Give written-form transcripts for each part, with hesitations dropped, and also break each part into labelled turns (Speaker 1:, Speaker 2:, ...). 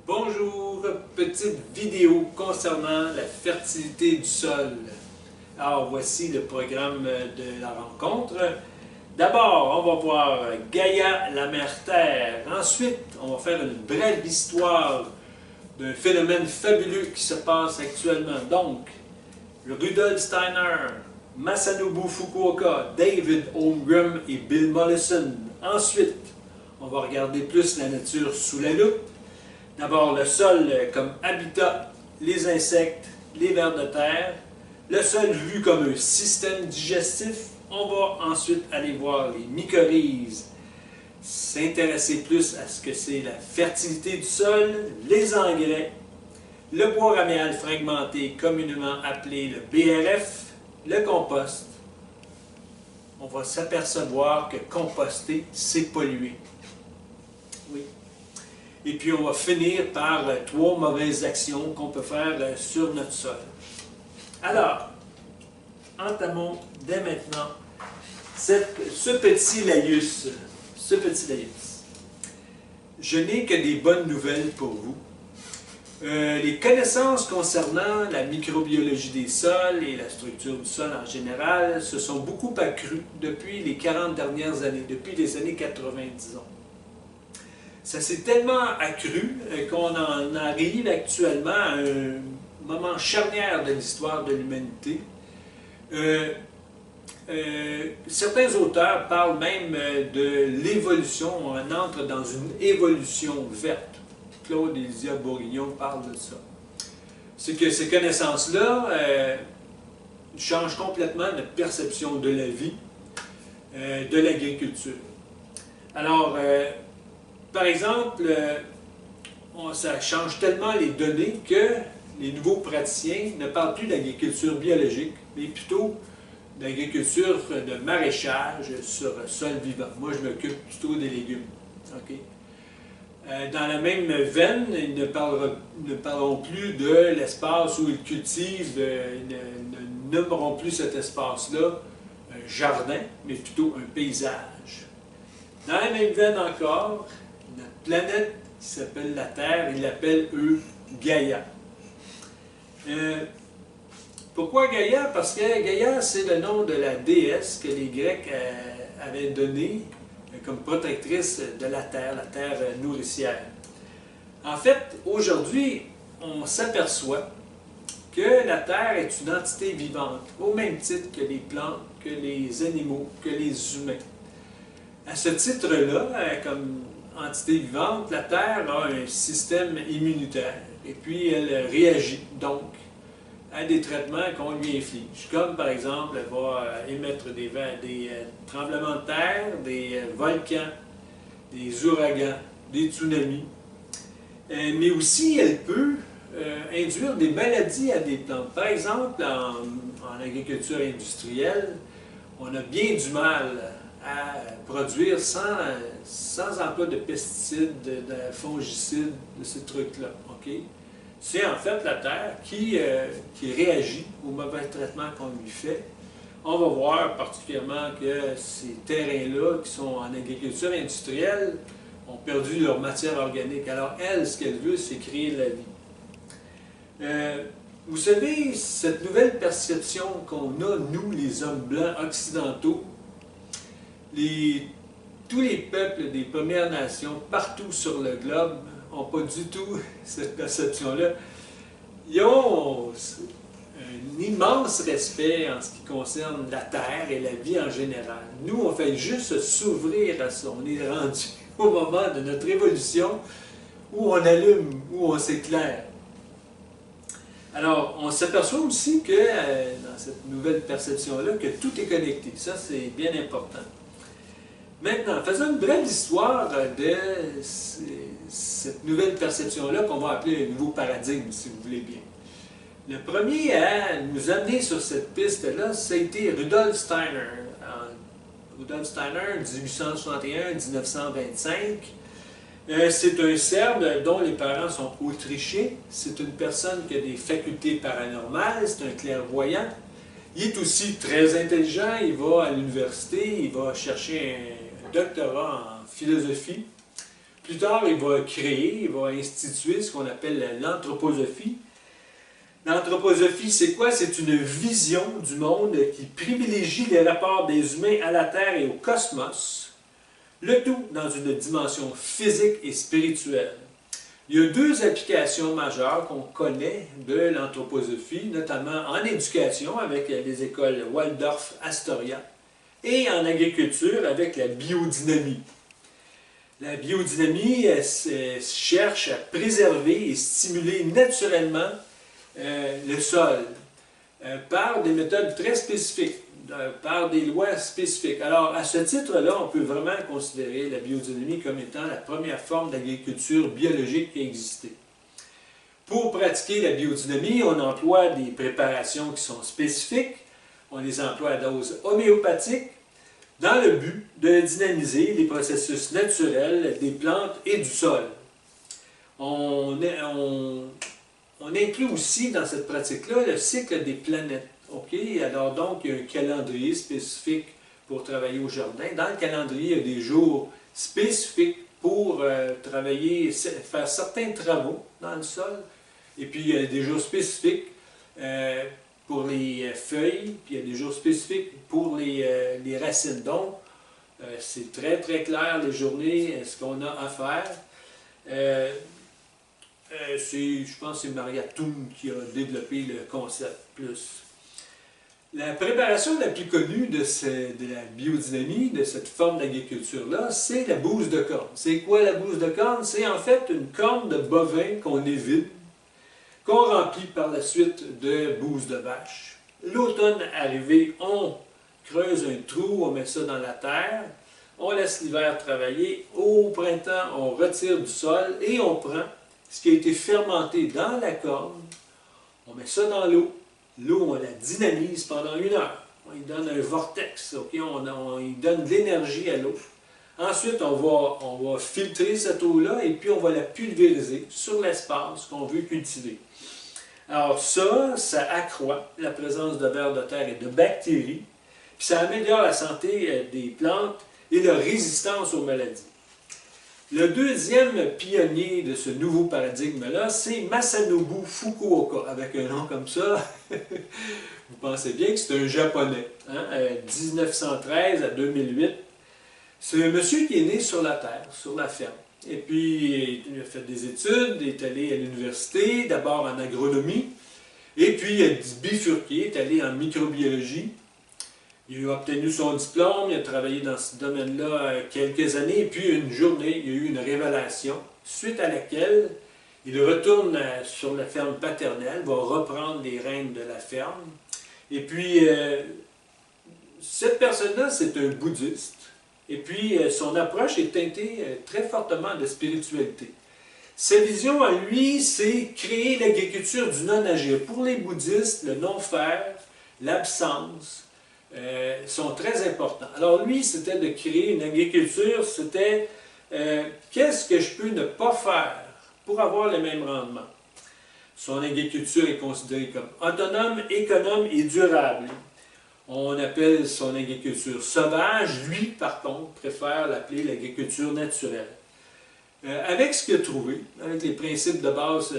Speaker 1: Bonjour, petite vidéo concernant la fertilité du sol. Alors voici le programme de la rencontre. D'abord, on va voir Gaïa, la mère Terre. Ensuite, on va faire une brève histoire d'un phénomène fabuleux qui se passe actuellement. Donc, Rudolf Steiner, Masanobu Fukuoka, David Holmgren et Bill Mollison. Ensuite, on va regarder plus la nature sous la loupe. D'abord, le sol comme habitat, les insectes, les vers de terre. Le sol vu comme un système digestif. On va ensuite aller voir les mycorhizes, s'intéresser plus à ce que c'est la fertilité du sol, les engrais, le bois raméal fragmenté, communément appelé le BRF, le compost. On va s'apercevoir que composter, c'est polluer. Oui. Et puis on va finir par 3 mauvaises actions qu'on peut faire sur notre sol. Alors, entamons dès maintenant ce petit laïus. Je n'ai que des bonnes nouvelles pour vous. Les connaissances concernant la microbiologie des sols et la structure du sol en général se sont beaucoup accrues depuis les 40 dernières années, depuis les années 80, disons. Ça s'est tellement accru qu'on en arrive actuellement à un moment charnière de l'histoire de l'humanité. Certains auteurs parlent même de l'évolution, on entre dans une évolution verte. Claude Élisia Bourguignon parle de ça. C'est que ces connaissances-là changent complètement notre perception de la vie, de l'agriculture. Alors, par exemple, ça change tellement les données que les nouveaux praticiens ne parlent plus d'agriculture biologique, mais plutôt d'agriculture de maraîchage sur sol vivant. Moi, je m'occupe plutôt des légumes. Okay? Dans la même veine, ils ne parleront plus de l'espace où ils cultivent, ils ne nommeront plus cet espace-là un jardin, mais plutôt un paysage. Dans la même veine encore, notre planète qui s'appelle la Terre, ils l'appellent eux Gaïa. Pourquoi Gaïa? Parce que Gaïa, c'est le nom de la déesse que les Grecs avaient donné comme protectrice de la terre nourricière. En fait, aujourd'hui, on s'aperçoit que la Terre est une entité vivante, au même titre que les plantes, que les animaux, que les humains. À ce titre-là, comme entité vivante, la Terre a un système immunitaire et puis elle réagit donc à des traitements qu'on lui inflige. Comme par exemple, elle va émettre des tremblements de terre, des volcans, des ouragans, des tsunamis. Mais aussi, elle peut induire des maladies à des plantes. Par exemple, en agriculture industrielle, on a bien du mal à produire sans emploi de pesticides, de fongicides, de ces trucs-là. Okay? C'est en fait la Terre qui réagit au mauvais traitement qu'on lui fait. On va voir particulièrement que ces terrains-là qui sont en agriculture industrielle ont perdu leur matière organique. Alors elle, ce qu'elle veut, c'est créer de la vie. Vous savez, cette nouvelle perception qu'on a, nous, les hommes blancs occidentaux, tous les peuples des Premières Nations, partout sur le globe, n'ont pas du tout cette perception-là. Ils ont un immense respect en ce qui concerne la Terre et la vie en général. Nous, on fait juste s'ouvrir à ça. On est rendu au moment de notre évolution où on allume, où on s'éclaire. Alors, on s'aperçoit aussi que dans cette nouvelle perception-là, que tout est connecté. Ça, c'est bien important. Maintenant, faisons une brève histoire de cette nouvelle perception-là qu'on va appeler un nouveau paradigme, si vous voulez bien. Le premier à nous amener sur cette piste-là, ça a été Rudolf Steiner. Rudolf Steiner, 1861-1925. C'est un Serbe dont les parents sont autrichiens. C'est une personne qui a des facultés paranormales, c'est un clairvoyant. Il est aussi très intelligent, il va à l'université, il va chercher un doctorat en philosophie. Plus tard, il va instituer ce qu'on appelle l'anthroposophie. L'anthroposophie, c'est quoi? C'est une vision du monde qui privilégie les rapports des humains à la Terre et au cosmos, le tout dans une dimension physique et spirituelle. Il y a deux applications majeures qu'on connaît de l'anthroposophie, notamment en éducation avec les écoles Waldorf-Astoria et en agriculture avec la biodynamie. La biodynamie cherche à préserver et stimuler naturellement le sol par des méthodes très spécifiques, par des lois spécifiques. Alors, à ce titre-là, on peut vraiment considérer la biodynamie comme étant la première forme d'agriculture biologique qui a existé. Pour pratiquer la biodynamie, on emploie des préparations qui sont spécifiques, on les emploie à dose homéopathique, dans le but de dynamiser les processus naturels des plantes et du sol. On inclut aussi dans cette pratique-là le cycle des planètes. Okay? Alors donc, il y a un calendrier spécifique pour travailler au jardin. Dans le calendrier, il y a des jours spécifiques pour travailler, faire certains travaux dans le sol. Et puis, il y a des jours spécifiques pour les feuilles, puis il y a des jours spécifiques pour les racines. Donc, c'est très très clair les journées, ce qu'on a à faire. Je pense que c'est Maria Thun qui a développé le concept plus. La préparation la plus connue de la biodynamie, de cette forme d'agriculture-là, c'est la bouse de corne. C'est quoi la bouse de corne? C'est en fait une corne de bovin qu'on évite, qu'on remplit par la suite de bouse de vache. L'automne arrivé, on creuse un trou, on met ça dans la terre, on laisse l'hiver travailler. Au printemps, on retire du sol et on prend ce qui a été fermenté dans la corne, on met ça dans l'eau. L'eau, on la dynamise pendant 1 heure. On lui donne un vortex, okay? On lui donne de l'énergie à l'eau. Ensuite, on va filtrer cette eau-là et puis on va la pulvériser sur l'espace qu'on veut cultiver. Alors ça accroît la présence de vers de terre et de bactéries, puis ça améliore la santé des plantes et leur résistance aux maladies. Le deuxième pionnier de ce nouveau paradigme-là, c'est Masanobu Fukuoka. Avec un nom comme ça, vous pensez bien que c'est un Japonais. 1913 à 2008. C'est un monsieur qui est né sur la terre, sur la ferme. Et puis, il a fait des études, il est allé à l'université, d'abord en agronomie, et puis il a bifurqué, il est allé en microbiologie. Il a obtenu son diplôme, il a travaillé dans ce domaine-là quelques années, et puis une journée, il y a eu une révélation, suite à laquelle il retourne sur la ferme paternelle, va reprendre les rênes de la ferme. Et puis, cette personne-là, c'est un bouddhiste, et puis son approche est teintée très fortement de spiritualité. Sa vision à lui, c'est créer l'agriculture du non-agir. Pour les bouddhistes, le non-faire, l'absence, sont très importants. Alors lui, c'était de créer une agriculture, c'était qu'est-ce que je peux ne pas faire pour avoir le même rendement. Son agriculture est considérée comme autonome, économe et durable. On appelle son agriculture sauvage. Lui, par contre, préfère l'appeler l'agriculture naturelle. Avec ce qu'il a trouvé, avec les principes de base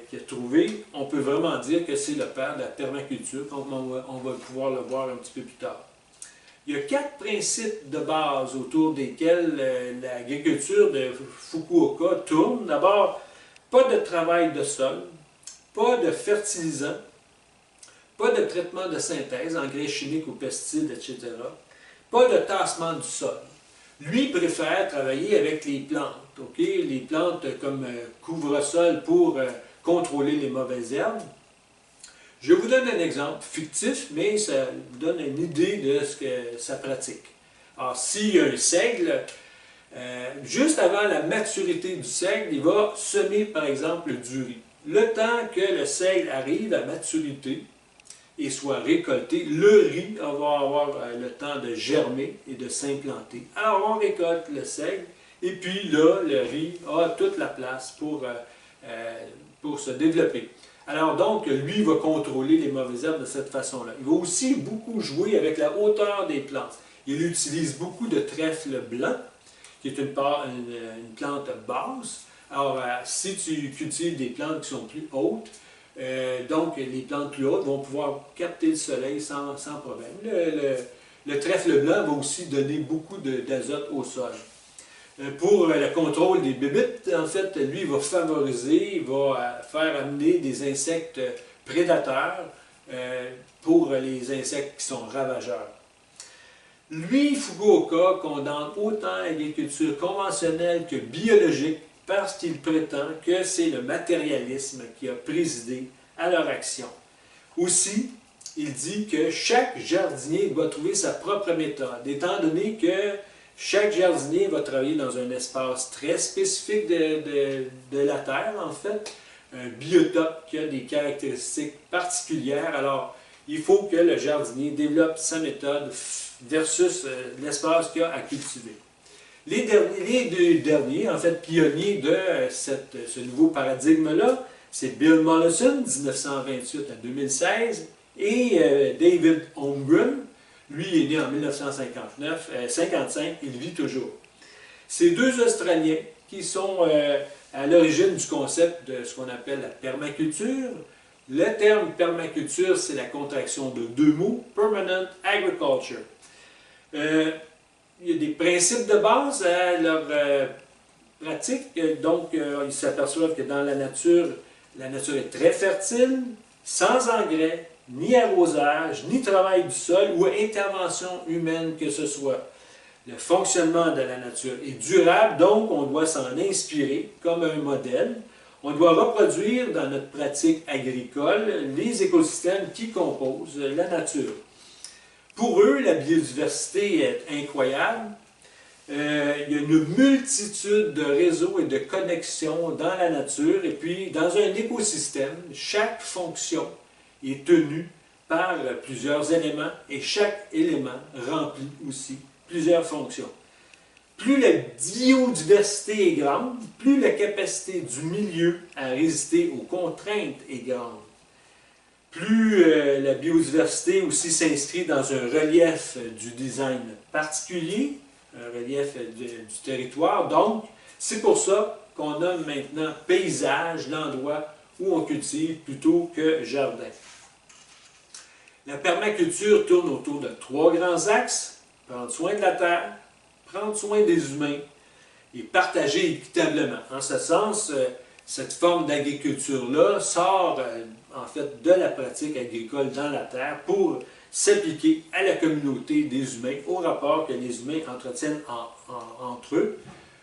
Speaker 1: qu'il a trouvés, on peut vraiment dire que c'est le père de la permaculture, comme on va pouvoir le voir un petit peu plus tard. Il y a 4 principes de base autour desquels l'agriculture de Fukuoka tourne. D'abord, pas de travail de sol, pas de fertilisants, pas de traitement de synthèse, engrais chimiques ou pesticides, etc. Pas de tassement du sol. Lui préfère travailler avec les plantes, okay? Les plantes comme couvre-sol pour contrôler les mauvaises herbes. Je vous donne un exemple fictif, mais ça vous donne une idée de ce que ça pratique. Alors, s'il y a un seigle, juste avant la maturité du seigle, il va semer par exemple du riz. Le temps que le seigle arrive à maturité et soit récolté, le riz va avoir le temps de germer et de s'implanter. Alors on récolte le seigle et puis là, le riz a toute la place pour se développer. Alors donc, lui va contrôler les mauvaises herbes de cette façon-là. Il va aussi beaucoup jouer avec la hauteur des plantes. Il utilise beaucoup de trèfle blanc qui est une plante basse. Alors, si tu cultives des plantes qui sont plus hautes, donc les plantes plus hautes vont pouvoir capter le soleil sans problème. Le trèfle blanc va aussi donner beaucoup d'azote au sol. Pour le contrôle des bébites, en fait, lui, il va favoriser, il va faire amener des insectes prédateurs pour les insectes qui sont ravageurs. Lui, Fukuoka, condamne autant l'agriculture conventionnelle que biologique parce qu'il prétend que c'est le matérialisme qui a présidé à leur action. Aussi, il dit que chaque jardinier doit trouver sa propre méthode, étant donné que chaque jardinier va travailler dans un espace très spécifique de la terre, en fait, un biotope qui a des caractéristiques particulières. Alors, il faut que le jardinier développe sa méthode versus l'espace qu'il a à cultiver. Les deux derniers, en fait, pionniers de ce nouveau paradigme-là, c'est Bill Mollison, 1928 à 2016, et David Holmgren, lui il est né en 1955, il vit toujours. Ces deux Australiens qui sont à l'origine du concept de ce qu'on appelle la permaculture. Le terme permaculture, c'est la contraction de deux mots, Permanent Agriculture. Il y a des principes de base à leur pratique, donc ils s'aperçoivent que dans la nature est très fertile, sans engrais, ni arrosage, ni travail du sol ou intervention humaine que ce soit. Le fonctionnement de la nature est durable, donc on doit s'en inspirer comme un modèle. On doit reproduire dans notre pratique agricole les écosystèmes qui composent la nature. Pour eux, la biodiversité est incroyable. Il y a une multitude de réseaux et de connexions dans la nature. Et puis, dans un écosystème, chaque fonction est tenue par plusieurs éléments et chaque élément remplit aussi plusieurs fonctions. Plus la biodiversité est grande, plus la capacité du milieu à résister aux contraintes est grande. Plus la biodiversité aussi s'inscrit dans un relief du design particulier, un relief du territoire. Donc, c'est pour ça qu'on nomme maintenant paysage l'endroit où on cultive plutôt que jardin. La permaculture tourne autour de trois grands axes: prendre soin de la terre, prendre soin des humains et partager équitablement. En ce sens, cette forme d'agriculture-là sort en fait de la pratique agricole dans la terre pour s'appliquer à la communauté des humains, au rapport que les humains entretiennent entre eux.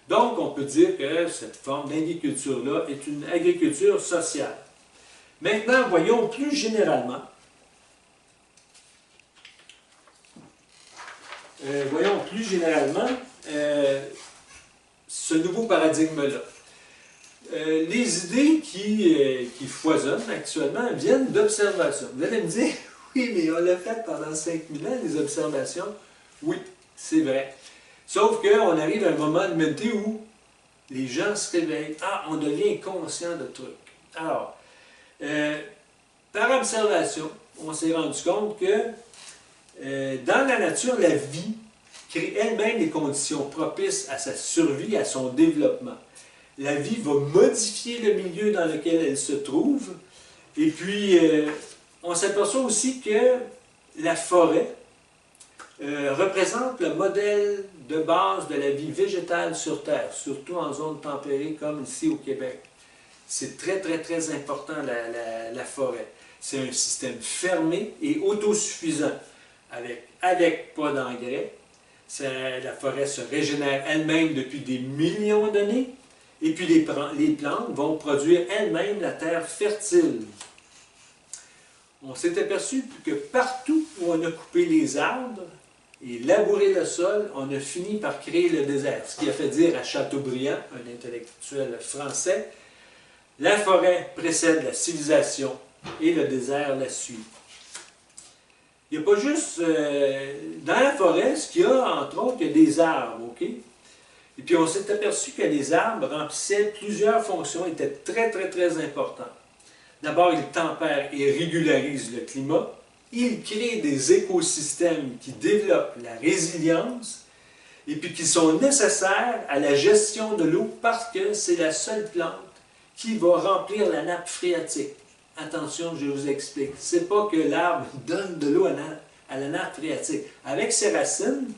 Speaker 1: Donc, on peut dire que cette forme d'agriculture-là est une agriculture sociale. Maintenant, voyons plus généralement. Ce nouveau paradigme-là. Les idées qui foisonnent actuellement viennent d'observations. Vous allez me dire, oui, mais on l'a fait pendant 5000 ans, les observations. Oui, c'est vrai. Sauf qu'on arrive à un moment de l'humanité où les gens se réveillent. Ah, on devient conscient de trucs. Alors, par observation, on s'est rendu compte que dans la nature, la vie crée elle-même les conditions propices à sa survie, à son développement. La vie va modifier le milieu dans lequel elle se trouve. Et puis, on s'aperçoit aussi que la forêt représente le modèle de base de la vie végétale sur Terre, surtout en zone tempérée comme ici au Québec. C'est très, très, très important la forêt. C'est un système fermé et autosuffisant, avec pas d'engrais. La forêt se régénère elle-même depuis des millions d'années. Et puis les plantes vont produire elles-mêmes la terre fertile. On s'est aperçu que partout où on a coupé les arbres et labouré le sol, on a fini par créer le désert. Ce qui a fait dire à Chateaubriand, un intellectuel français, la forêt précède la civilisation et le désert la suit. Il n'y a pas juste dans la forêt, ce qu'il y a, entre autres, il y a des arbres, ok? Et puis on s'est aperçu que les arbres remplissaient plusieurs fonctions, étaient très, très, très importants. D'abord, ils tempèrent et régularisent le climat. Ils créent des écosystèmes qui développent la résilience. et puis qui sont nécessaires à la gestion de l'eau parce que c'est la seule plante qui va remplir la nappe phréatique. Attention, je vous explique. Ce n'est pas que l'arbre donne de l'eau à la nappe phréatique. Avec ses racines,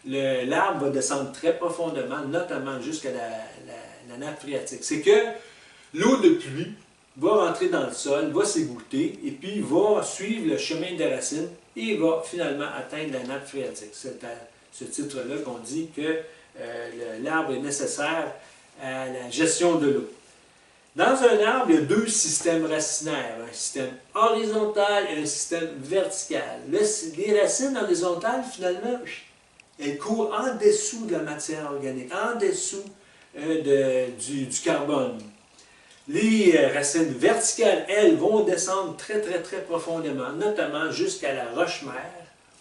Speaker 1: l'arbre va descendre très profondément, notamment jusqu'à la nappe phréatique. C'est que l'eau de pluie va rentrer dans le sol, va s'égoutter, et puis va suivre le chemin des racines et va finalement atteindre la nappe phréatique. C'est à ce titre-là qu'on dit que l'arbre est nécessaire à la gestion de l'eau. Dans un arbre, il y a deux systèmes racinaires, un système horizontal et un système vertical. Les racines horizontales, finalement, elles courent en dessous de la matière organique, en dessous du carbone. Les racines verticales, elles, vont descendre très profondément, notamment jusqu'à la roche-mère,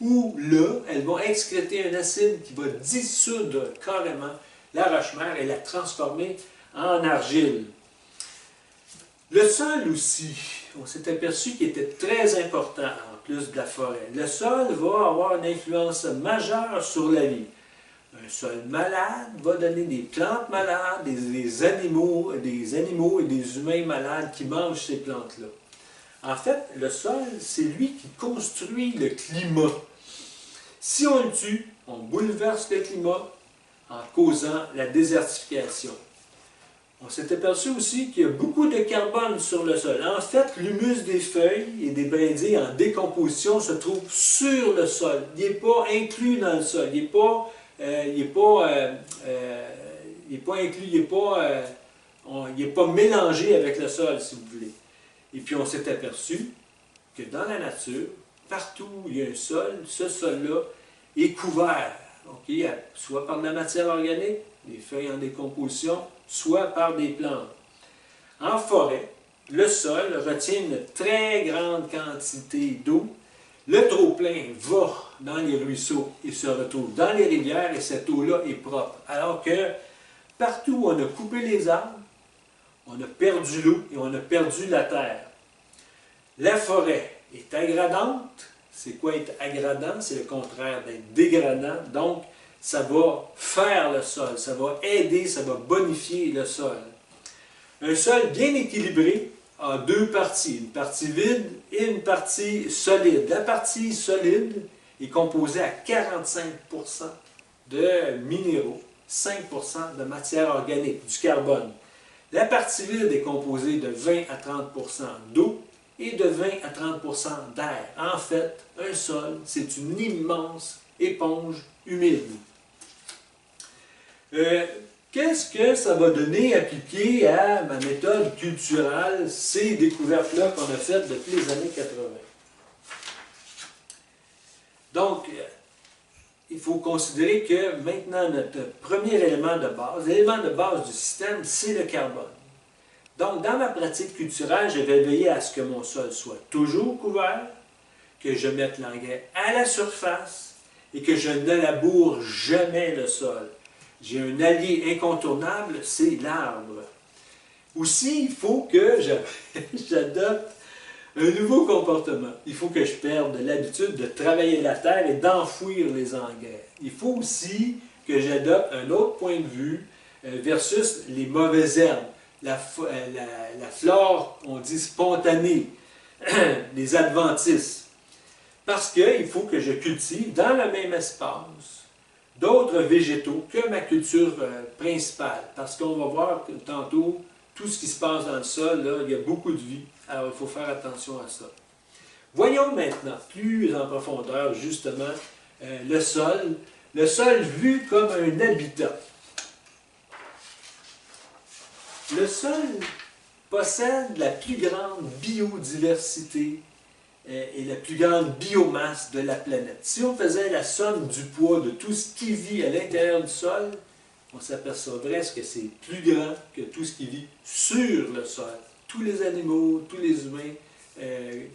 Speaker 1: où là, elles vont excréter un acide qui va dissoudre carrément la roche-mère et la transformer en argile. Le sol aussi, on s'est aperçu qu'il était très important en plus de la forêt. Le sol va avoir une influence majeure sur la vie. Un sol malade va donner des plantes malades, des animaux et des humains malades qui mangent ces plantes-là. En fait, le sol, c'est lui qui construit le climat. Si on le tue, on bouleverse le climat en causant la désertification. On s'est aperçu aussi qu'il y a beaucoup de carbone sur le sol. En fait, l'humus des feuilles et des brindilles en décomposition se trouve sur le sol. Il n'est pas inclus dans le sol. Il n'est pas mélangé avec le sol, si vous voulez. Et puis on s'est aperçu que dans la nature, partout où il y a un sol, ce sol-là est couvert, okay, soit par de la matière organique, des feuilles en décomposition, soit par des plantes. En forêt, le sol retient une très grande quantité d'eau. Le trop-plein va dans les ruisseaux et se retrouve dans les rivières et cette eau-là est propre. Alors que partout où on a coupé les arbres, on a perdu l'eau et on a perdu la terre. La forêt est aggradante. C'est quoi être aggradant? C'est le contraire d'être dégradant. Donc, ça va faire le sol, ça va aider, ça va bonifier le sol. Un sol bien équilibré a deux parties, une partie vide et une partie solide. La partie solide est composée à 45% de minéraux, 5% de matière organique, du carbone. La partie vide est composée de 20 à 30% d'eau et de 20 à 30% d'air. En fait, un sol, c'est une immense éponge humide. Qu'est-ce que ça va donner appliqué à ma méthode culturelle, ces découvertes-là qu'on a faites depuis les années 80? Donc, il faut considérer que maintenant, notre premier élément de base, l'élément de base du système, c'est le carbone. Donc, dans ma pratique culturelle, je vais veiller à ce que mon sol soit toujours couvert, que je mette l'engrais à la surface et que je ne laboure jamais le sol. J'ai un allié incontournable, c'est l'arbre. Aussi, il faut que j'adopte un nouveau comportement. Il faut que je perde l'habitude de travailler la terre et d'enfouir les engrais. Il faut aussi que j'adopte un autre point de vue versus les mauvaises herbes. La flore, on dit spontanée, les adventices. Parce qu'il faut que je cultive dans le même espace d'autres végétaux que ma culture principale. Parce qu'on va voir tantôt tout ce qui se passe dans le sol, là, il y a beaucoup de vie. Alors il faut faire attention à ça. Voyons maintenant plus en profondeur justement le sol vu comme un habitat. Le sol possède la plus grande biodiversité et la plus grande biomasse de la planète. Si on faisait la somme du poids de tout ce qui vit à l'intérieur du sol, on s'apercevrait que c'est plus grand que tout ce qui vit sur le sol. Tous les animaux, tous les humains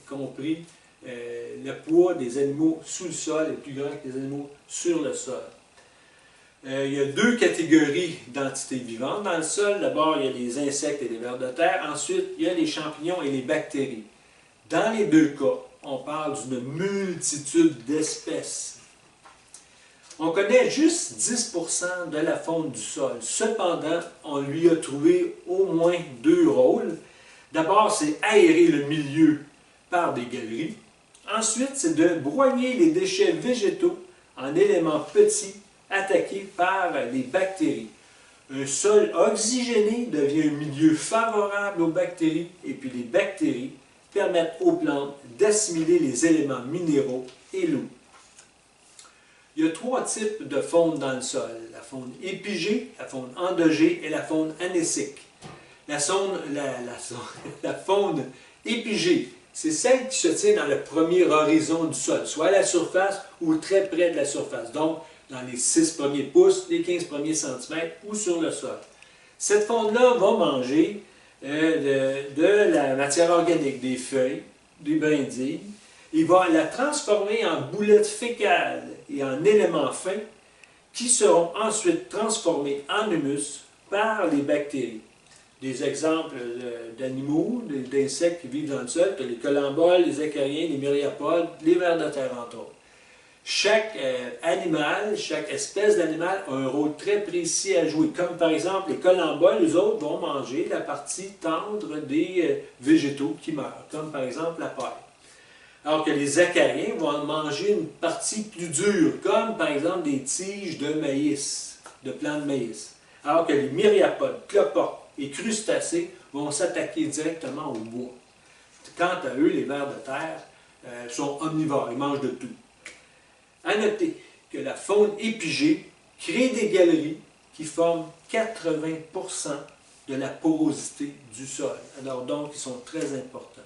Speaker 1: compris, le poids des animaux sous le sol est plus grand que les animaux sur le sol. Il y a deux catégories d'entités vivantes dans le sol. D'abord, il y a les insectes et les vers de terre. Ensuite, il y a les champignons et les bactéries. Dans les deux cas, on parle d'une multitude d'espèces. On connaît juste 10% de la faune du sol. Cependant, on lui a trouvé au moins deux rôles. D'abord, c'est aérer le milieu par des galeries. Ensuite, c'est de broyer les déchets végétaux en éléments petits attaqués par les bactéries. Un sol oxygéné devient un milieu favorable aux bactéries et puis les bactéries permettent aux plantes d'assimiler les éléments minéraux et l'eau. Il y a trois types de faune dans le sol. La faune épigée, la faune endogée et la faune anécique. La faune épigée, c'est celle qui se tient dans le premier horizon du sol, soit à la surface ou très près de la surface. Donc, dans les 6 premiers pouces, les 15 premiers centimètres ou sur le sol. Cette faune-là va manger de la matière organique, des feuilles, des brindilles. Il va la transformer en boulettes fécales et en éléments fins qui seront ensuite transformés en humus par les bactéries. Des exemples d'animaux, d'insectes qui vivent dans le sol, les colamboles, les acariens, les myriapodes, les vers de terre entre autres. Chaque animal, chaque espèce d'animal a un rôle très précis à jouer. Comme par exemple les colamboles, les autres vont manger la partie tendre des végétaux qui meurent, comme par exemple la paille. Alors que les acariens vont manger une partie plus dure, comme par exemple des tiges de maïs, de plants de maïs. Alors que les myriapodes, cloportes et crustacés vont s'attaquer directement au bois. Quant à eux, les vers de terre sont omnivores, ils mangent de tout. À noter que la faune épigée crée des galeries qui forment 80% de la porosité du sol. Alors donc, ils sont très importants.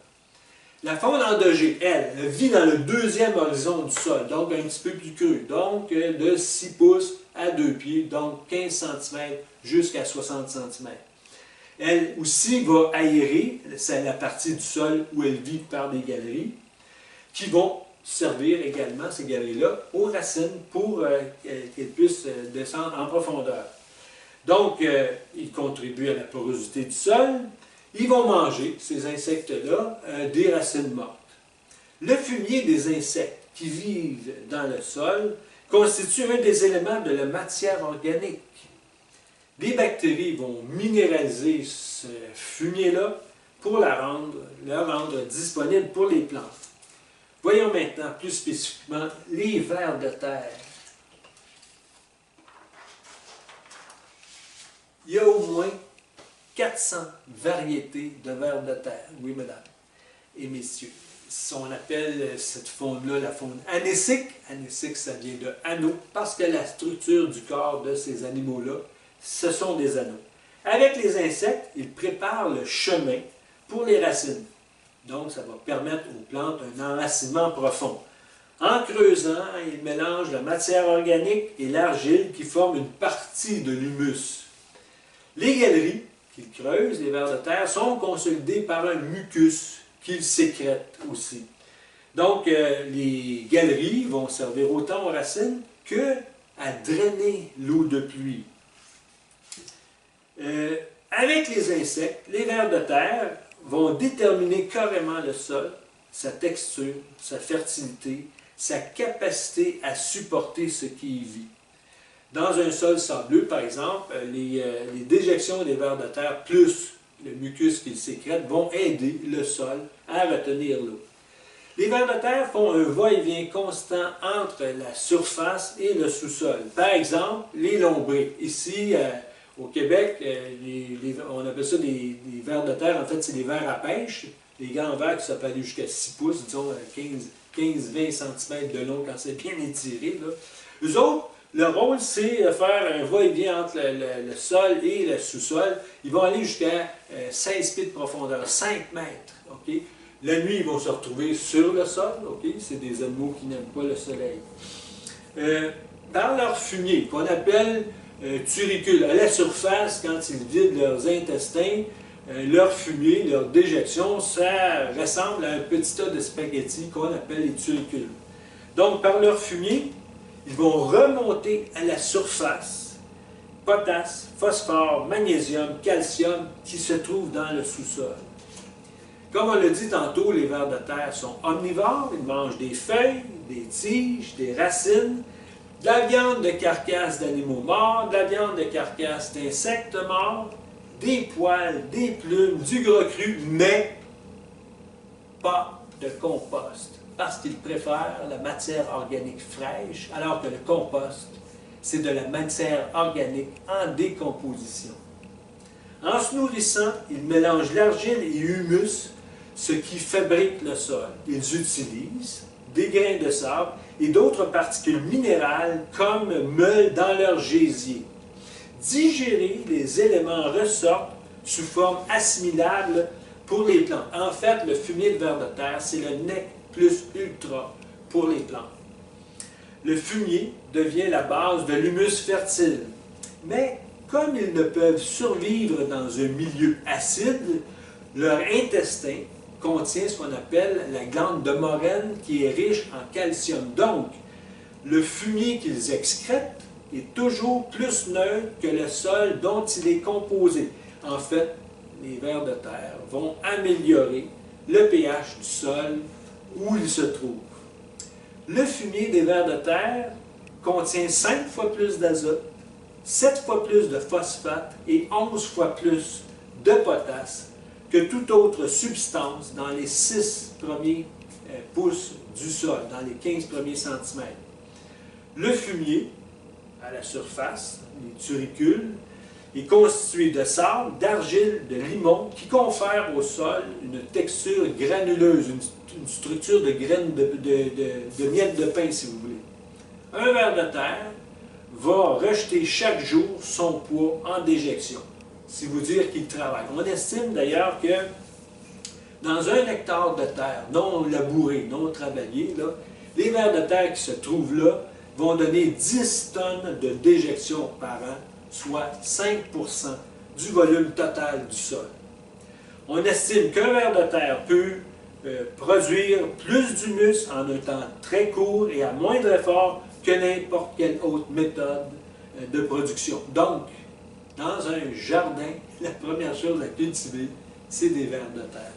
Speaker 1: La faune endogée, elle vit dans le deuxième horizon du sol, donc un petit peu plus creux, donc de 6 pouces à 2 pieds, donc 15 cm jusqu'à 60 cm. Elle aussi va aérer, c'est la partie du sol où elle vit par des galeries, qui vont servir également, ces galeries-là, aux racines pour qu'elles puissent descendre en profondeur. Donc, ils contribuent à la porosité du sol. Ils vont manger, ces insectes-là, des racines mortes. Le fumier des insectes qui vivent dans le sol constitue un des éléments de la matière organique. Les bactéries vont minéraliser ce fumier-là pour le rendre disponible pour les plantes. Voyons maintenant plus spécifiquement les vers de terre. Il y a au moins 400 variétés de vers de terre, oui mesdames et messieurs. On appelle cette faune-là la faune anécique. Anécique, ça vient de anneau, parce que la structure du corps de ces animaux-là, ce sont des anneaux. Avec les insectes, ils préparent le chemin pour les racines. Donc, ça va permettre aux plantes un enracinement profond. En creusant, ils mélangent la matière organique et l'argile qui forment une partie de l'humus. Les galeries qu'ils creusent, les vers de terre, sont consolidés par un mucus qu'ils sécrètent aussi. Donc, les galeries vont servir autant aux racines qu'à drainer l'eau de pluie. Avec les insectes, les vers de terre vont déterminer carrément le sol, sa texture, sa fertilité, sa capacité à supporter ce qui y vit. Dans un sol sableux, par exemple, les déjections des vers de terre plus le mucus qu'ils sécrètent vont aider le sol à retenir l'eau. Les vers de terre font un va-et-vient constant entre la surface et le sous-sol. Par exemple, les lombrics. Ici, au Québec, on appelle ça des vers de terre. En fait, c'est des vers à pêche. Les grands vers qui peuvent aller jusqu'à 6 pouces, disons 15-20 cm de long quand c'est bien étiré. Là. Eux autres, leur rôle, c'est de faire un va-et-vient entre le sol et le sous-sol. Ils vont aller jusqu'à 16 pieds de profondeur, 5 mètres. Okay? La nuit, ils vont se retrouver sur le sol. Okay? C'est des animaux qui n'aiment pas le soleil. Par leur fumier, qu'on appelle turricule, à la surface, quand ils vident leurs intestins, leur fumier, leur déjection, ça ressemble à un petit tas de spaghettis qu'on appelle les turricules. Donc, par leur fumier, ils vont remonter à la surface potasse, phosphore, magnésium, calcium qui se trouvent dans le sous-sol. Comme on l'a dit tantôt, les vers de terre sont omnivores, ils mangent des feuilles, des tiges, des racines. de la viande de carcasse d'animaux morts, de la viande de carcasse d'insectes morts, des poils, des plumes, du gras cru, mais pas de compost, parce qu'ils préfèrent la matière organique fraîche, alors que le compost, c'est de la matière organique en décomposition. En se nourrissant, ils mélangent l'argile et l'humus, ce qui fabrique le sol. Ils utilisent des grains de sable et d'autres particules minérales comme meules dans leur gésier. Digérés, les éléments ressortent sous forme assimilable pour les plantes. En fait, le fumier de vers de terre, c'est le nec plus ultra pour les plantes. Le fumier devient la base de l'humus fertile. Mais comme ils ne peuvent survivre dans un milieu acide, leur intestin contient ce qu'on appelle la glande de Morène qui est riche en calcium. Donc, le fumier qu'ils excrètent est toujours plus neutre que le sol dont il est composé. En fait, les vers de terre vont améliorer le pH du sol où il se trouve. Le fumier des vers de terre contient 5 fois plus d'azote, 7 fois plus de phosphate et 11 fois plus de potasse que toute autre substance dans les 6 premiers pouces du sol, dans les 15 premiers centimètres. Le fumier, à la surface, les turicules, est constitué de sable, d'argile, de limon, qui confère au sol une texture granuleuse, une structure de graines de miettes de pain, si vous voulez. Un ver de terre va rejeter chaque jour son poids en déjection. C'est vous dire qu'il travaille. On estime d'ailleurs que dans 1 hectare de terre non labouré, non travaillé, là, les vers de terre qui se trouvent là vont donner 10 tonnes de déjection par an, soit 5% du volume total du sol. On estime qu'un ver de terre peut produire plus d'humus en un temps très court et à moindre effort que n'importe quelle autre méthode de production. Donc, dans un jardin, la première chose à cultiver, c'est des vers de terre.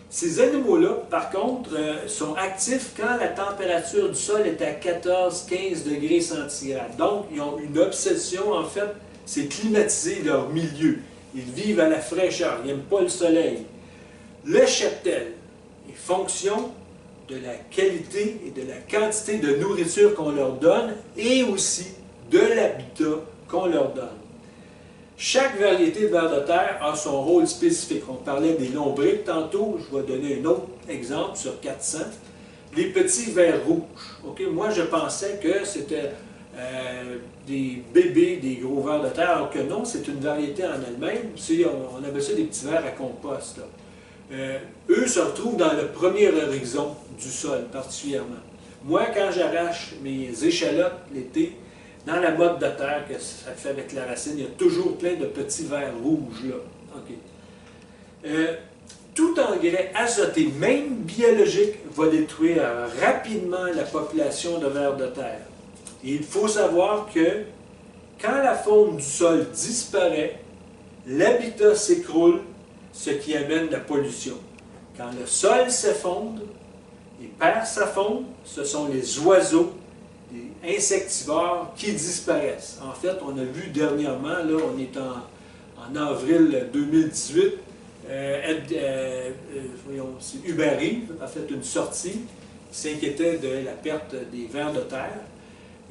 Speaker 1: Ces animaux-là, par contre, sont actifs quand la température du sol est à 14-15 degrés centigrades. Donc, ils ont une obsession, en fait, c'est climatiser leur milieu. Ils vivent à la fraîcheur, ils n'aiment pas le soleil. Le cheptel est fonction de la qualité et de la quantité de nourriture qu'on leur donne et aussi de l'habitat qu'on leur donne. Chaque variété de vers de terre a son rôle spécifique. On parlait des lombriques tantôt, je vais donner un autre exemple sur 400. Les petits vers rouges. Okay? Moi, je pensais que c'était des bébés, des gros vers de terre, alors que non, c'est une variété en elle-même. On appelle ça des petits vers à compost. Eux se retrouvent dans le premier horizon du sol, particulièrement. Moi, quand j'arrache mes échalotes l'été, dans la motte de terre que ça fait avec la racine, il y a toujours plein de petits vers rouges là. Okay. Tout engrais azoté, même biologique, va détruire rapidement la population de vers de terre. Et il faut savoir que quand la faune du sol disparaît, l'habitat s'écroule, ce qui amène la pollution. Quand le sol s'effondre et perd sa faune, ce sont les oiseaux, les insectivores qui disparaissent. En fait, on a vu dernièrement, là, on est en avril 2018, Uber Eats a fait une sortie, s'inquiétait de la perte des vers de terre.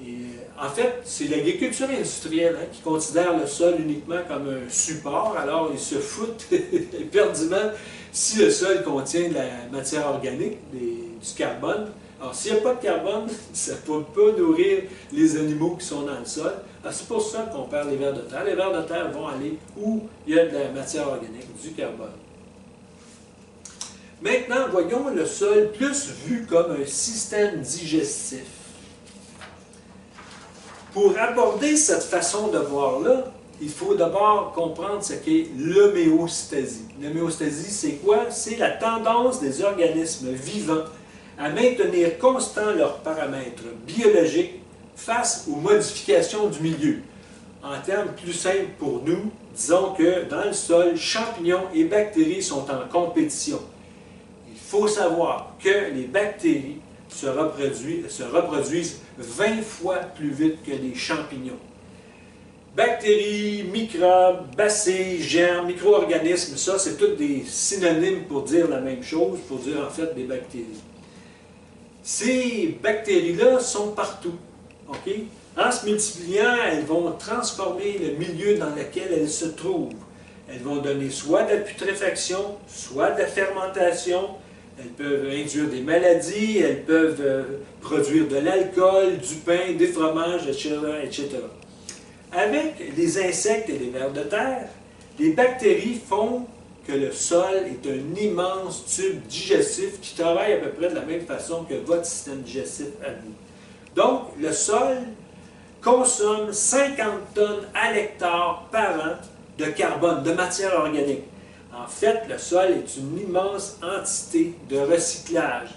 Speaker 1: Et, en fait, c'est l'agriculture industrielle qui considère le sol uniquement comme un support, alors ils se foutent éperdument si le sol contient de la matière organique, du carbone. Alors, s'il n'y a pas de carbone, ça ne peut pas nourrir les animaux qui sont dans le sol. C'est pour ça qu'on perd les vers de terre. Les vers de terre vont aller où il y a de la matière organique, du carbone. Maintenant, voyons le sol plus vu comme un système digestif. Pour aborder cette façon de voir-là, il faut d'abord comprendre ce qu'est l'homéostasie. L'homéostasie, c'est quoi? C'est la tendance des organismes vivants à maintenir constant leurs paramètres biologiques face aux modifications du milieu. En termes plus simples pour nous, disons que dans le sol, champignons et bactéries sont en compétition. Il faut savoir que les bactéries se reproduisent 20 fois plus vite que les champignons. Bactéries, microbes, bacilles, germes, micro-organismes, ça c'est tous des synonymes pour dire la même chose, pour dire en fait des bactéries. Ces bactéries-là sont partout. Okay? En se multipliant, elles vont transformer le milieu dans lequel elles se trouvent. Elles vont donner soit de la putréfaction, soit de la fermentation. Elles peuvent induire des maladies, elles peuvent produire de l'alcool, du pain, des fromages, etc., etc. Avec les insectes et les vers de terre, les bactéries font que le sol est un immense tube digestif qui travaille à peu près de la même façon que votre système digestif à vous. Donc, le sol consomme 50 tonnes à l'hectare par an de carbone, de matière organique. En fait, le sol est une immense entité de recyclage.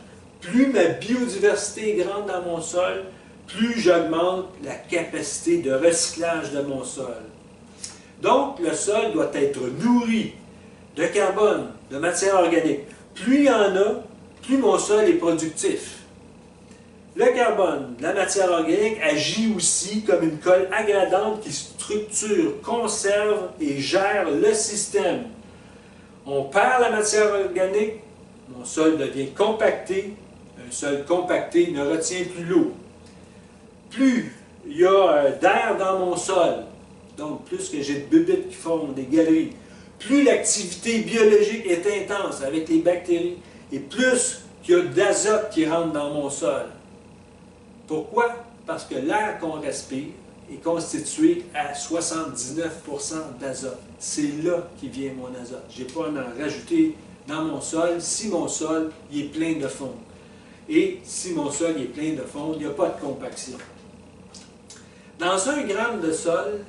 Speaker 1: Plus ma biodiversité est grande dans mon sol, plus j'augmente la capacité de recyclage de mon sol. Donc, le sol doit être nourri de carbone, de matière organique. Plus il y en a, plus mon sol est productif. Le carbone, la matière organique, agit aussi comme une colle agradante qui structure, conserve et gère le système. On perd la matière organique, mon sol devient compacté. Un sol compacté ne retient plus l'eau. Plus il y a d'air dans mon sol, donc plus que j'ai de bubites qui font des galeries, plus l'activité biologique est intense avec les bactéries, et plus qu'il y a d'azote qui rentre dans mon sol. Pourquoi? Parce que l'air qu'on respire est constitué à 79% d'azote. C'est là qui vient mon azote. Je n'ai pas à en rajouter dans mon sol si mon sol il est plein de fonds. Et si mon sol est plein de fonds, il n'y a pas de compaction. Dans 1 gramme de sol,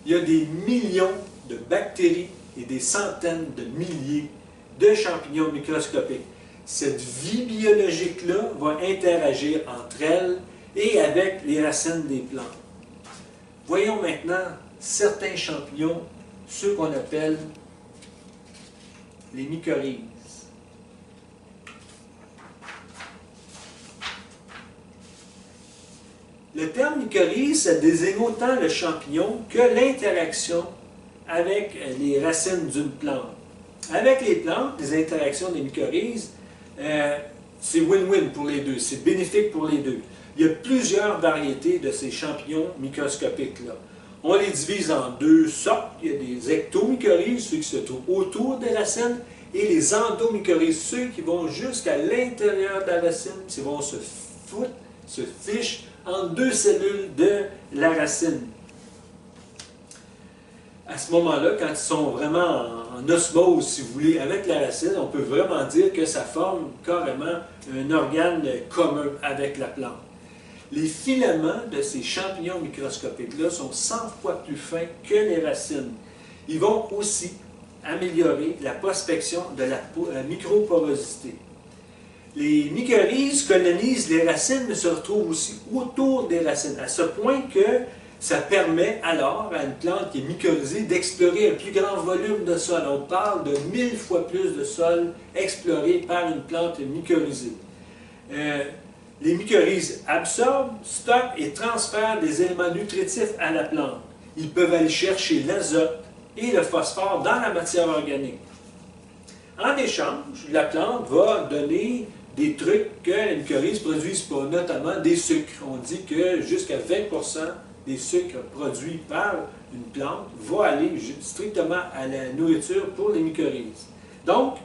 Speaker 1: il y a des millions de bactéries et des centaines de milliers de champignons microscopiques. Cette vie biologique-là va interagir entre elles et avec les racines des plantes. Voyons maintenant certains champignons, ceux qu'on appelle les mycorhizes. Le terme mycorhize, ça désigne autant le champignon que l'interaction avec les racines d'une plante. Avec les plantes, les interactions des mycorhizes, c'est win-win pour les deux, c'est bénéfique pour les deux. Il y a plusieurs variétés de ces champignons microscopiques-là. On les divise en deux sortes. Il y a des ectomycorhizes, ceux qui se trouvent autour des racines, et les endomycorhizes, ceux qui vont jusqu'à l'intérieur de la racine, qui vont se foutre, se fichent entre deux cellules de la racine. À ce moment-là, quand ils sont vraiment en osmose, si vous voulez, avec la racine, on peut vraiment dire que ça forme carrément un organe commun avec la plante. Les filaments de ces champignons microscopiques-là sont 100 fois plus fins que les racines. Ils vont aussi améliorer la prospection de la microporosité. Les mycorhizes colonisent les racines, mais se retrouvent aussi autour des racines, à ce point que ça permet alors à une plante qui est mycorhizée d'explorer un plus grand volume de sol. On parle de 1000 fois plus de sol exploré par une plante mycorhizée. Les mycorhizes absorbent, stockent et transfèrent des éléments nutritifs à la plante. Ils peuvent aller chercher l'azote et le phosphore dans la matière organique. En échange, la plante va donner des trucs que les mycorhizes ne produisent pas, notamment des sucres. On dit que jusqu'à 20% des sucres produits par une plante vont aller strictement à la nourriture pour les mycorhizes. Donc,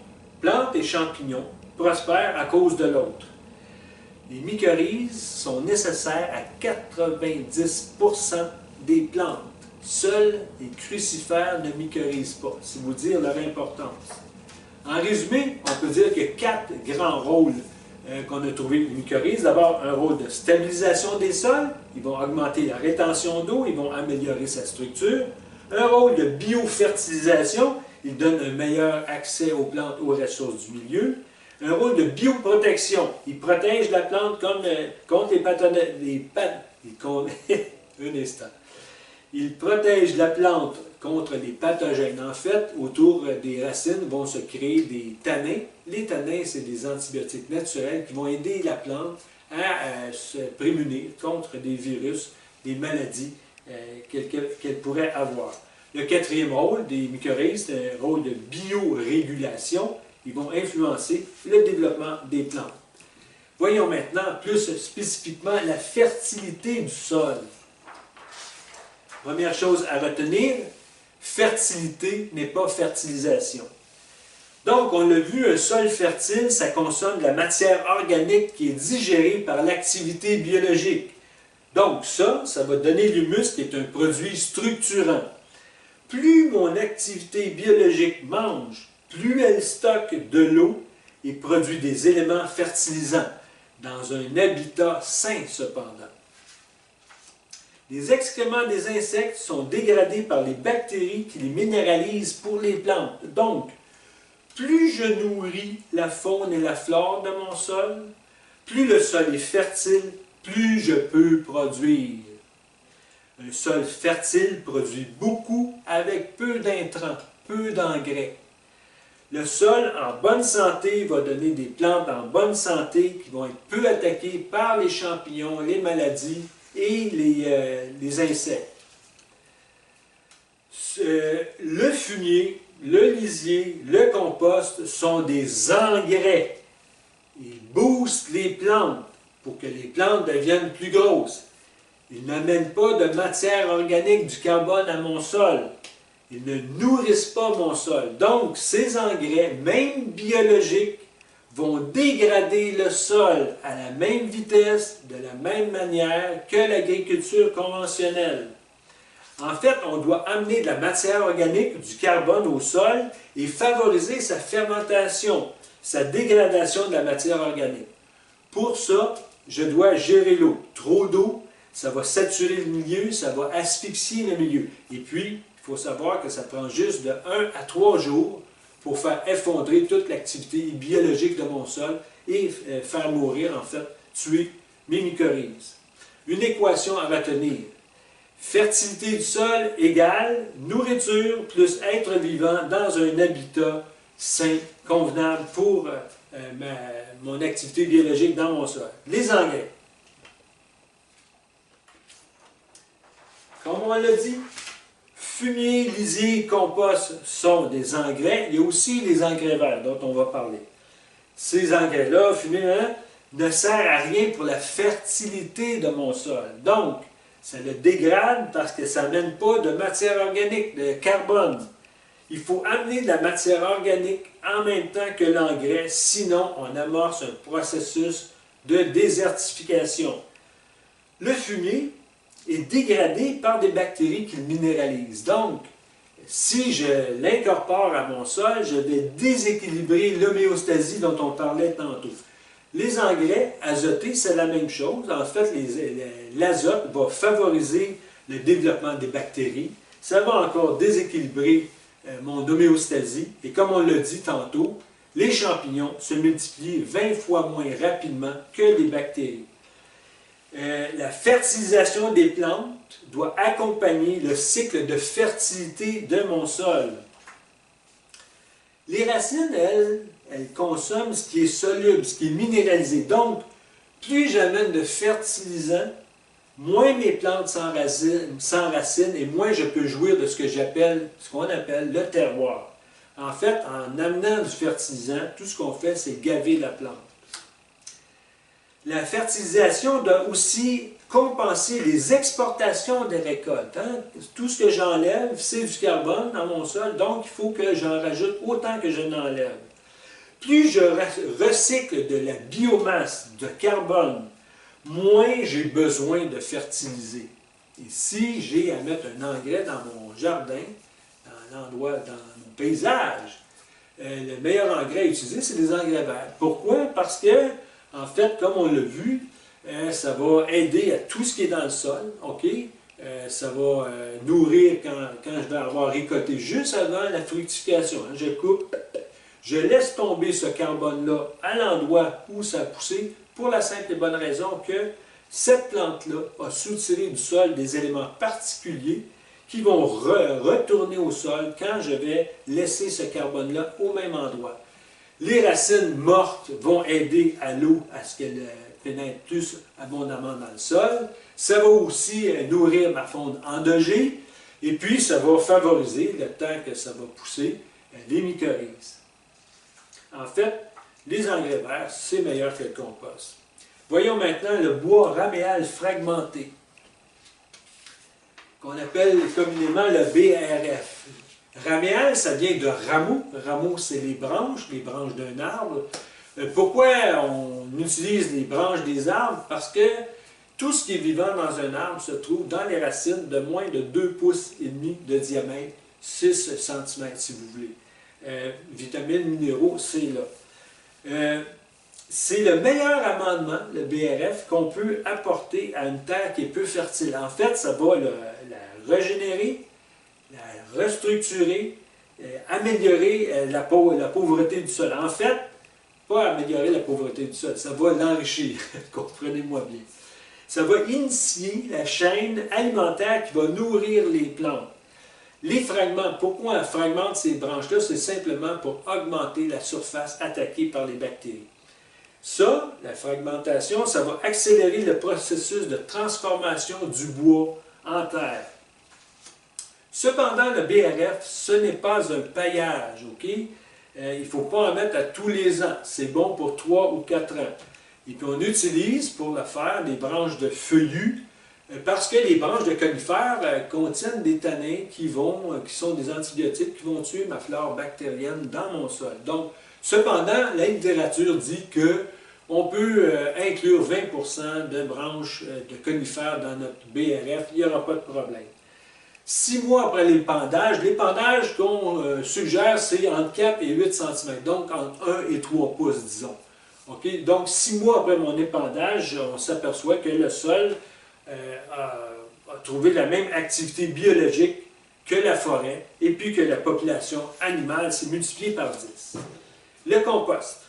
Speaker 1: plantes et champignons prospèrent à cause de l'autre. Les mycorhizes sont nécessaires à 90% des plantes. Seuls les crucifères ne mycorhizent pas. C'est vous dire leur importance. En résumé, on peut dire qu'il y a 4 grands rôles qu'on a trouvés les mycorhizes. D'abord, un rôle de stabilisation des sols. Ils vont augmenter la rétention d'eau, ils vont améliorer sa structure. Un rôle de biofertilisation. Ils donnent un meilleur accès aux plantes, aux ressources du milieu. Un rôle de bioprotection. Ils protègent la plante contre les pathogènes. Un instant. Ils protègent la plante contre les pathogènes. En fait, autour des racines vont se créer des tanins. Les tanins, c'est des antibiotiques naturels qui vont aider la plante à se prémunir contre des virus, des maladies qu'elle pourrait avoir. Le quatrième rôle des mycorhizes, c'est un rôle de biorégulation. Ils vont influencer le développement des plantes. Voyons maintenant plus spécifiquement la fertilité du sol. Première chose à retenir, fertilité n'est pas fertilisation. Donc, on l'a vu, un sol fertile, ça consomme de la matière organique qui est digérée par l'activité biologique. Donc, ça va donner l'humus qui est un produit structurant. Plus mon activité biologique mange, plus elle stocke de l'eau et produit des éléments fertilisants, dans un habitat sain cependant. Les excréments des insectes sont dégradés par les bactéries qui les minéralisent pour les plantes. Donc, plus je nourris la faune et la flore de mon sol, plus le sol est fertile, plus je peux produire. Un sol fertile produit beaucoup avec peu d'intrants, peu d'engrais. Le sol en bonne santé va donner des plantes en bonne santé qui vont être peu attaquées par les champignons, les maladies et les insectes. Le fumier, le lisier, le compost sont des engrais. Ils boostent les plantes pour que les plantes deviennent plus grosses. Ils n'amènent pas de matière organique, du carbone à mon sol. Ils ne nourrissent pas mon sol. Donc, ces engrais, même biologiques, vont dégrader le sol à la même vitesse, de la même manière que l'agriculture conventionnelle. En fait, on doit amener de la matière organique, du carbone au sol et favoriser sa fermentation, sa dégradation de la matière organique. Pour ça, je dois gérer l'eau. Trop d'eau, ça va saturer le milieu, ça va asphyxier le milieu. Et puis, il faut savoir que ça prend juste de 1 à 3 jours pour faire effondrer toute l'activité biologique de mon sol et faire mourir, en fait, tuer mes mycorhizes. Une équation à retenir. Fertilité du sol égale nourriture plus être vivant dans un habitat sain, convenable pour mon activité biologique dans mon sol. Les engrais. Comme on l'a dit, fumier, lisier, compost sont des engrais. Il y a aussi les engrais verts dont on va parler. Ces engrais-là, fumier, ne servent à rien pour la fertilité de mon sol. Donc, ça le dégrade parce que ça n'amène pas de matière organique, de carbone. Il faut amener de la matière organique en même temps que l'engrais, sinon on amorce un processus de désertification. Le fumier est dégradé par des bactéries qui le minéralisent. Donc, si je l'incorpore à mon sol, je vais déséquilibrer l'homéostasie dont on parlait tantôt. Les engrais azotés, c'est la même chose. En fait, l'azote va favoriser le développement des bactéries. Ça va encore déséquilibrer mon homéostasie. Et comme on l'a dit tantôt, les champignons se multiplient 20 fois moins rapidement que les bactéries. La fertilisation des plantes doit accompagner le cycle de fertilité de mon sol. Les racines, elles consomment ce qui est soluble, ce qui est minéralisé. Donc, plus j'amène de fertilisants, moins mes plantes s'enracinent et moins je peux jouir de ce qu'on appelle le terroir. En fait, en amenant du fertilisant, tout ce qu'on fait, c'est gaver la plante. La fertilisation doit aussi compenser les exportations des récoltes. Tout ce que j'enlève, c'est du carbone dans mon sol, donc il faut que j'en rajoute autant que je n'enlève. Plus je recycle de la biomasse de carbone, moins j'ai besoin de fertiliser. Et si j'ai à mettre un engrais dans mon jardin, dans l'endroit, dans mon paysage, le meilleur engrais à utiliser, c'est les engrais verts. Pourquoi? Parce que, en fait, comme on l'a vu, ça va aider à tout ce qui est dans le sol, ok? Ça va nourrir quand je vais avoir récolté juste avant la fructification. Je coupe, je laisse tomber ce carbone-là à l'endroit où ça a poussé, pour la simple et bonne raison que cette plante-là a soutiré du sol des éléments particuliers qui vont retourner au sol quand je vais laisser ce carbone-là au même endroit. Les racines mortes vont aider à l'eau à ce qu'elle pénètre plus abondamment dans le sol. Ça va aussi nourrir ma faune endogée. Et puis, ça va favoriser, le temps que ça va pousser, les mycorhizes. En fait, les engrais verts, c'est meilleur que le compost. Voyons maintenant le bois raméal fragmenté, qu'on appelle communément le BRF. Raméal, ça vient de rameau. Rameau, c'est les branches d'un arbre. Pourquoi on utilise les branches des arbres? Parce que tout ce qui est vivant dans un arbre se trouve dans les racines de moins de 2,5 pouces de diamètre, 6 cm si vous voulez. Vitamines, minéraux, c'est là. C'est le meilleur amendement, le BRF, qu'on peut apporter à une terre qui est peu fertile. En fait, ça va la régénérer, la restructurer, améliorer la pauvreté du sol. En fait, pas améliorer la pauvreté du sol, ça va l'enrichir, comprenez-moi bien. Ça va initier la chaîne alimentaire qui va nourrir les plantes. Les fragments, pourquoi on fragmente ces branches-là? C'est simplement pour augmenter la surface attaquée par les bactéries. Ça, la fragmentation, ça va accélérer le processus de transformation du bois en terre. Cependant, le BRF, ce n'est pas un paillage, OK? Il ne faut pas en mettre à tous les ans. C'est bon pour 3 ou 4 ans. Et puis on utilise pour le faire des branches de feuillus, parce que les branches de conifères contiennent des tanins qui sont des antibiotiques qui vont tuer ma flore bactérienne dans mon sol. Donc, cependant, la littérature dit qu'on peut inclure 20% de branches de conifères dans notre BRF, il n'y aura pas de problème. 6 mois après l'épandage qu'on suggère, c'est entre 4 et 8 cm, donc entre 1 et 3 pouces, disons. Okay? Donc, 6 mois après mon épandage, on s'aperçoit que le sol a trouvé la même activité biologique que la forêt et puis que la population animale s'est multipliée par 10. Le compost.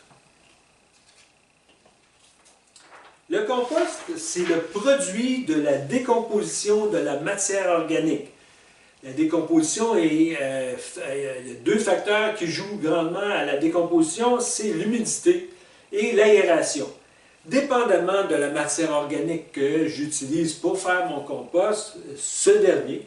Speaker 1: Le compost, c'est le produit de la décomposition de la matière organique. La décomposition, il y a 2 facteurs qui jouent grandement à la décomposition, c'est l'humidité et l'aération. Dépendamment de la matière organique que j'utilise pour faire mon compost, ce dernier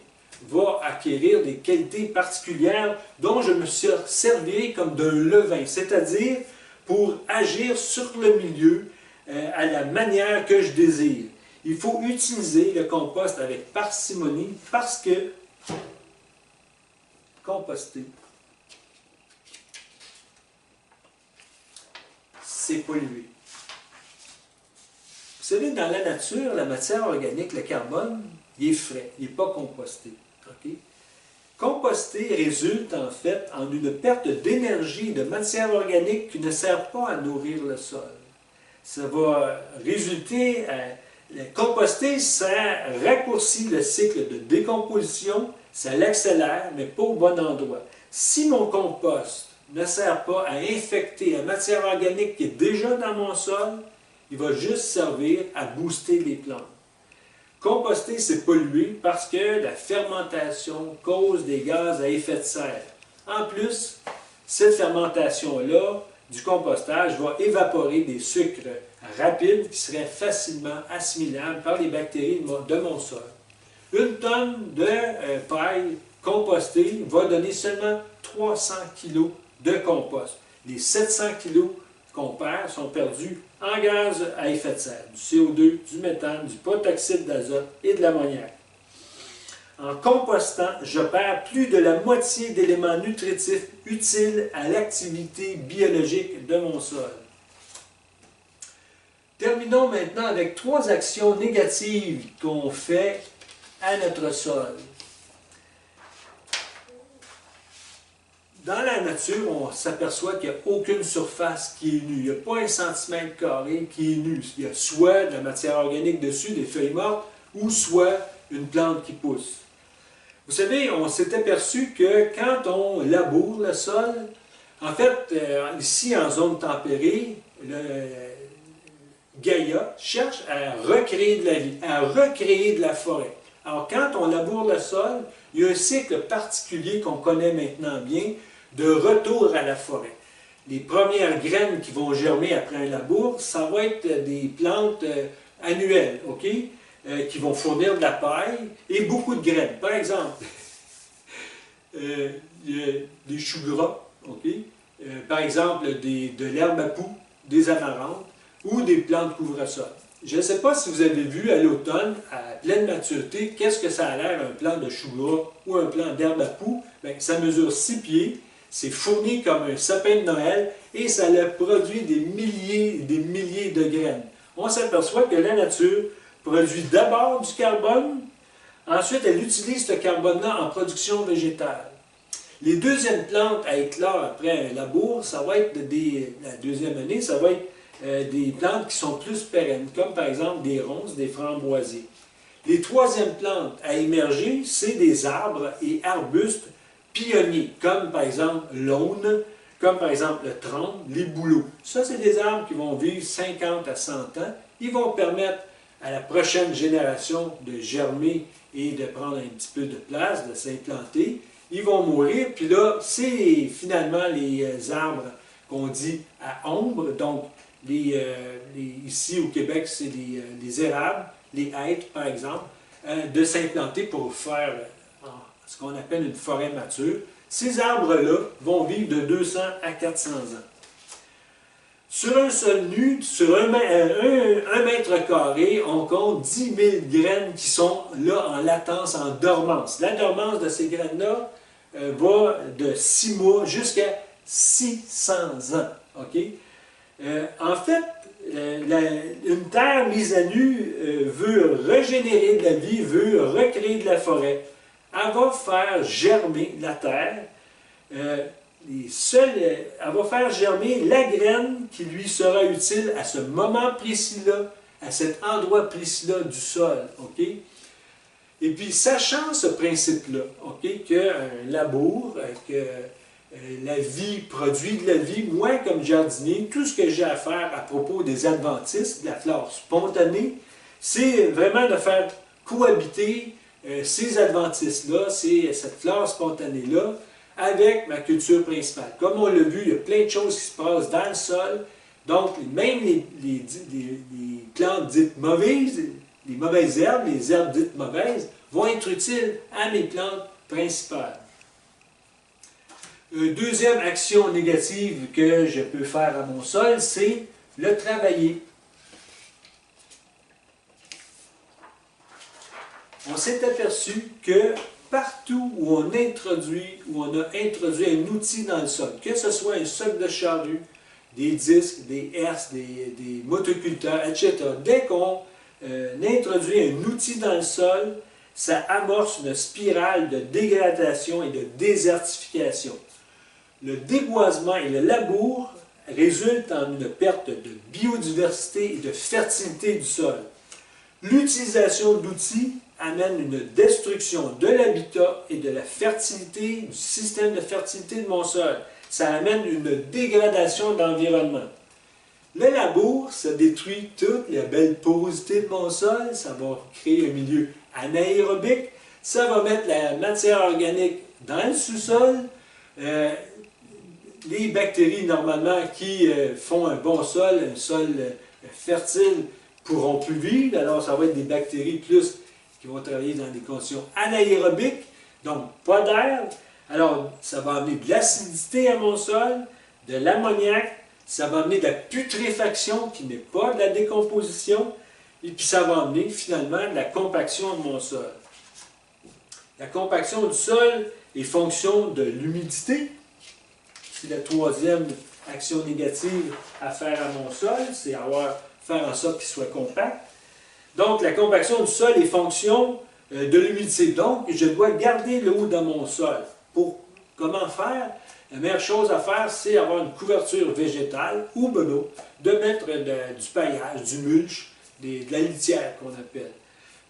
Speaker 1: va acquérir des qualités particulières dont je me servirai comme d'un levain, c'est-à-dire pour agir sur le milieu à la manière que je désire. Il faut utiliser le compost avec parcimonie parce que composter, c'est polluer. Vous savez, dans la nature, la matière organique, le carbone, il est frais, il n'est pas composté. Okay? Composter résulte en fait en une perte d'énergie, de matière organique qui ne sert pas à nourrir le sol. Ça va résulter composter, ça raccourcit le cycle de décomposition, ça l'accélère, mais pas au bon endroit. Si mon compost ne sert pas à infecter la matière organique qui est déjà dans mon sol, il va juste servir à booster les plantes. Composter, c'est polluer parce que la fermentation cause des gaz à effet de serre. En plus, cette fermentation-là, du compostage, va évaporer des sucres rapides qui seraient facilement assimilables par les bactéries de mon sol. Une tonne de paille compostée va donner seulement 300 kg de compost. Les 700 kg qu'on perd sont perdus en gaz à effet de serre, du CO2, du méthane, du protoxyde d'azote et de l'ammoniac. En compostant, je perds plus de la moitié d'éléments nutritifs utiles à l'activité biologique de mon sol. Terminons maintenant avec 3 actions négatives qu'on fait à notre sol. Dans la nature, on s'aperçoit qu'il n'y a aucune surface qui est nue. Il n'y a pas 1 cm² qui est nu. Il y a soit de la matière organique dessus, des feuilles mortes, ou soit une plante qui pousse. Vous savez, on s'est aperçu que quand on laboure le sol, en fait, ici en zone tempérée, Gaïa cherche à recréer de la vie, à recréer de la forêt. Alors, quand on laboure le sol, il y a un cycle particulier qu'on connaît maintenant bien, de retour à la forêt. les premières graines qui vont germer après un labour, ça va être des plantes annuelles, OK? Qui vont fournir de la paille et beaucoup de graines. Par exemple, des choux gras, OK? Par exemple, de l'herbe à poux, des amarantes ou des plantes couvre-sol. Je ne sais pas si vous avez vu à l'automne, à pleine maturité, qu'est-ce que ça a l'air un plant de chou gras ou un plant d'herbe à poux. Bien, ça mesure 6 pieds, c'est fourni comme un sapin de Noël et ça leur produit des milliers et des milliers de graines. On s'aperçoit que la nature produit d'abord du carbone, ensuite elle utilise ce carbone-là en production végétale. Les deuxièmes plantes à éclore après un labour, ça va être la deuxième année, ça va être des plantes qui sont plus pérennes, comme par exemple des ronces, des framboisiers. Les troisièmes plantes à émerger, c'est des arbres et arbustes pionniers, comme par exemple l'aune, comme par exemple le trempe, les bouleaux. Ça, c'est des arbres qui vont vivre 50 à 100 ans. Ils vont permettre à la prochaine génération de germer et de prendre un petit peu de place, de s'implanter. Ils vont mourir, puis là, c'est finalement les arbres qu'on dit à ombre. Donc, ici au Québec, c'est les érables, les hêtres par exemple, de s'implanter pour faire ce qu'on appelle une forêt mature. Ces arbres-là vont vivre de 200 à 400 ans. Sur un sol nu, sur un mètre carré, on compte 10 000 graines qui sont là en latence, en dormance. La dormance de ces graines-là va de 6 mois jusqu'à 600 ans. Okay? En fait, une terre mise à nu veut régénérer de la vie, veut recréer de la forêt. Elle va faire germer la terre, elle va faire germer la graine qui lui sera utile à ce moment précis-là, à cet endroit précis-là du sol. Okay? Et puis, sachant ce principe-là, okay, qu'un labour, que la vie produit de la vie, moi, comme jardinier, tout ce que j'ai à faire à propos des adventices, de la flore spontanée, c'est vraiment de faire cohabiter ces adventices-là, cette flore spontanée-là, avec ma culture principale. Comme on l'a vu, il y a plein de choses qui se passent dans le sol. Donc, même les plantes dites mauvaises, les mauvaises herbes, les herbes dites mauvaises, vont être utiles à mes plantes principales. Deuxième action négative que je peux faire à mon sol, c'est le travailler. On s'est aperçu que partout où on a introduit un outil dans le sol, que ce soit un soc de charrue, des disques, des herses, des motoculteurs, etc., dès qu'on introduit un outil dans le sol, ça amorce une spirale de dégradation et de désertification. Le déboisement et le labour résultent en une perte de biodiversité et de fertilité du sol. L'utilisation d'outils amène une destruction de l'habitat et de la fertilité, du système de fertilité de mon sol. Ça amène une dégradation de l'environnement. Le labour, ça détruit toute la belle porosité de mon sol, ça va créer un milieu anaérobique, ça va mettre la matière organique dans le sous-sol. Les bactéries, normalement, qui font un bon sol, un sol fertile, pourront plus vivre. Alors, ça va être des bactéries plus qui vont travailler dans des conditions anaérobiques, donc pas d'air. Alors, ça va amener de l'acidité à mon sol, de l'ammoniac, ça va amener de la putréfaction qui n'est pas de la décomposition, et puis ça va amener finalement de la compaction de mon sol. La compaction du sol est fonction de l'humidité. C'est la troisième action négative à faire à mon sol, c'est faire en sorte qu'il soit compact. Donc, la compaction du sol est fonction de l'humidité. Donc, je dois garder l'eau dans mon sol. Comment faire? La meilleure chose à faire, c'est avoir une couverture végétale ou mono, de mettre du paillage, du mulch, de la litière qu'on appelle.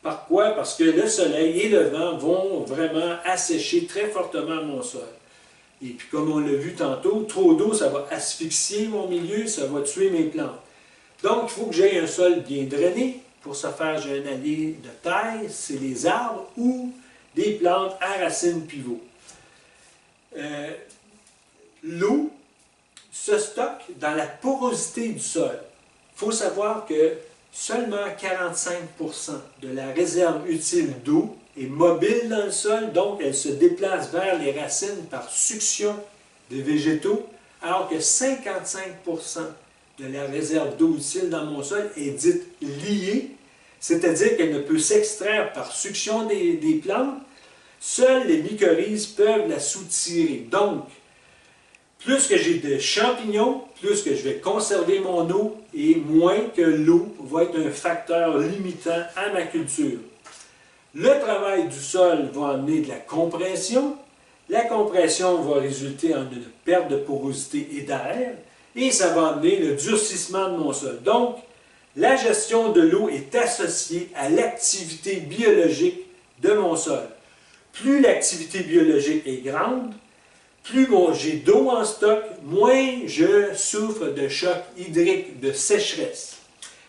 Speaker 1: Par quoi? Parce que le soleil et le vent vont vraiment assécher très fortement mon sol. Et puis, comme on l'a vu tantôt, trop d'eau, ça va asphyxier mon milieu, ça va tuer mes plantes. Donc, il faut que j'aie un sol bien drainé. Pour ce faire, j'ai un allié de taille, c'est les arbres ou des plantes à racines pivots. L'eau, se stocke dans la porosité du sol. Il faut savoir que seulement 45% de la réserve utile d'eau est mobile dans le sol, donc elle se déplace vers les racines par succion des végétaux, alors que 55% de la réserve d'eau utile dans mon sol est dite liée, c'est-à-dire qu'elle ne peut s'extraire par succion des plantes. Seules les mycorhizes peuvent la soutirer. Donc, plus que j'ai de champignons, plus que je vais conserver mon eau et moins que l'eau va être un facteur limitant à ma culture. Le travail du sol va amener de la compression. La compression va résulter en une perte de porosité et d'air et ça va amener le durcissement de mon sol. Donc, la gestion de l'eau est associée à l'activité biologique de mon sol. Plus l'activité biologique est grande, plus j'ai d'eau en stock, moins je souffre de choc hydrique, de sécheresse.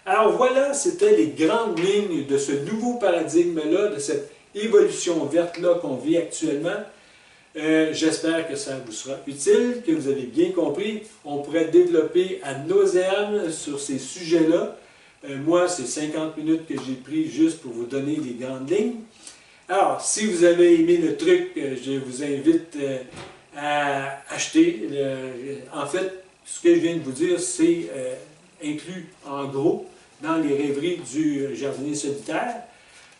Speaker 1: Alors voilà, c'était les grandes lignes de ce nouveau paradigme-là, de cette évolution verte-là qu'on vit actuellement. J'espère que ça vous sera utile, que vous avez bien compris. On pourrait développer ad nauseam sur ces sujets-là. Moi, c'est 50 minutes que j'ai pris juste pour vous donner les grandes lignes. Alors, si vous avez aimé le truc, je vous invite à acheter. En fait, ce que je viens de vous dire, c'est inclus en gros dans les rêveries du jardinier solitaire.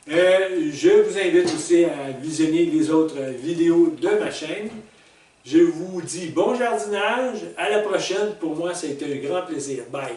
Speaker 1: Je vous invite aussi à visionner les autres vidéos de ma chaîne. Je vous dis bon jardinage, à la prochaine. Pour moi, ça a été un grand plaisir. Bye!